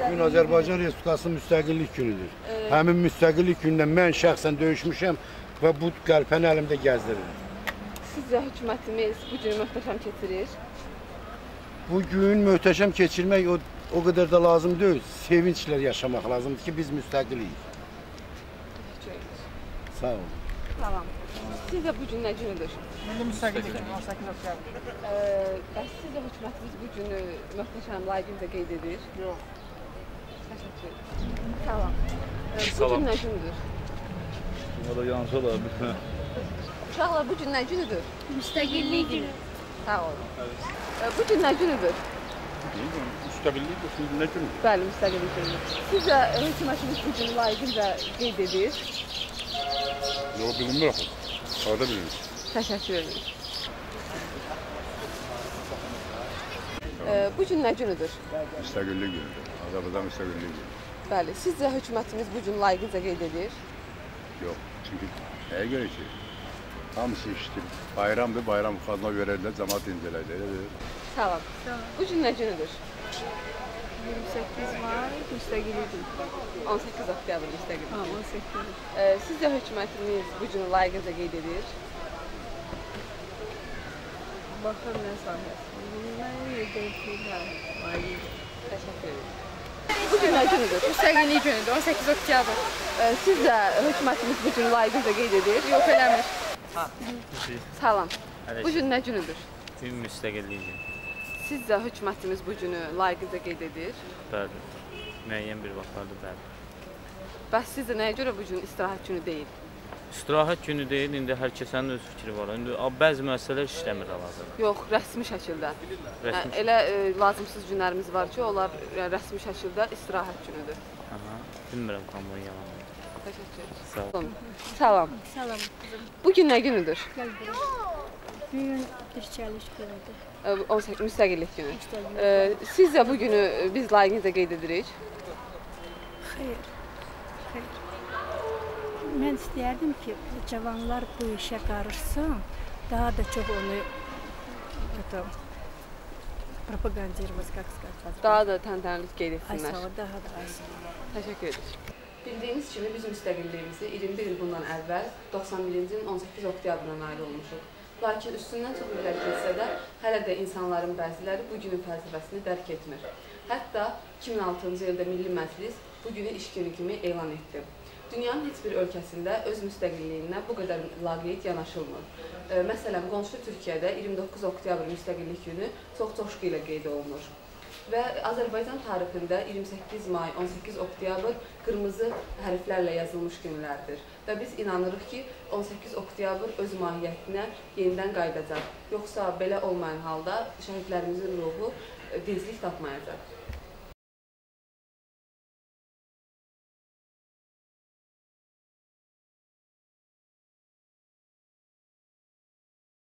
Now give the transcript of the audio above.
gün Azərbaycan Respublikasının müstəqillik günüdür. Həmin müstəqillik günündə mən şəxsən döyüşmüşəm və bu qəlpəni əlimdə gəzdiririm. Sizcə hökumətimiz bu günü möhtəşəm keçirir? Bu gün möhtəşəm keçirmək o qədər də lazım deyil. Sevinçlər yaşamaq lazımdır ki, biz müstəqiliyik. Sağ olun. Tamam. Sizcə bu gün nə günüdür? Milli müstəqillik günü 18 oktyabr. Bəs sizcə hökumətimiz bu günü möhtəşəm layiqincə qeyd edir? Yox. Təşəkkür ederim. Salam. Bu gün nə günüdür? O da yanlış olar. Uşaqlar, bu gün nə günüdür? Müstəqillik günü. Sağ olun. Bu gün nə günüdür? Müstəqillik nə günü? Bəli, müstəqillik günüdür. Sizcə hökumətimiz bu günü layiqincə qeyd edir? Yox, bilmirəm. Harada bilirik? Təşəkkür ederim. Bu gün nə günüdür? Müstəqillik günüdür. Azərbaycan müstəqillik günü. Bəli, sizcə hökumətimiz bu gün layiqincə qeyd edir? Yox, çünki nəyə görə ki? Hamısı işdir. Bayramdır, bayram xadına verərlər, cəmaat incələkdir. Salam. Bu gün nə günüdür? 28 may müstəqillik günü. 18 oktyabr müstəqillik günü. 18. Sizcə hökumətimiz bu günü layiqincə qeyd edir? Baxın nə sahəsi. Mən deyirəm, layiq. Təşəkkür ederim. Bu gün nə günüdür? Müstəqillik günüdür, 18 oktyabr. Sizcə hökumətimiz bu günü layiqincə qeyd edir? Yox, eləmir. Salam. Bu gün nə günüdür? Gün müstəqillik günü. Sizcə hökumətimiz bu günü layiqincə qeyd edir? Bəli. Müəyyən bir vaxtlarda bəli. Bəs sizcə nəyə görə bu gün istirahət günü deyil? İstirahət günü deyil, indi hər kəsənin öz fikri var. İndi bəzi müəssisələr işləmir hal-hazırda. Yox, rəsmi şəkildə. Elə lazımsız günlərimiz var ki, onlar rəsmi şəkildə istirahət günüdür. Aha, bilmirəm tam bunu yalan. Təşəkkür ederim. Sağ ol. Salam. Salam. Bu gün nə günüdür? Bugün dirçəliş günüdür. 18 müstəqillik günü. Sizcə bu günü biz layiqincə qeyd edirik? Xeyr. Mən istəyərdim ki, cavanlar bu işə qarışsın, daha da çox onu propagandировать, как сказать. Daha da təntənəli qeyd etsinlər. Daha da aysın. Təşəkkür edirik. Bildiyiniz kimi biz müstəqilliyimizi 21 il bundan əvvəl 91-ci ilin 18 oktyabrına nail olmuşuq. Lakin üstündən çox illər keçsə də, hələ də insanların bəziləri bu günün fəlsəfəsini dərk etmir. Hətta 2006-cı ildə Milli Məclis bu günü iş günü kimi elan etdi. Dünyanın heç bir ölkəsində öz müstəqilliyinə bu qədər laqeyd yanaşılmır. Məsələn, qonşu Türkiyədə 29 oktyabr müstəqillik günü çox coşqu ilə qeyd olunur. Və Azərbaycan tarixində 28 may, 18 oktyabr qırmızı hərflərlə yazılmış günlərdir. Və biz inanırıq ki, 18 oktyabr öz mahiyyətinə yenidən qayıdacaq. Yoxsa belə olmayan halda şəhidlərimizin ruhu dinclik tapmayacaq.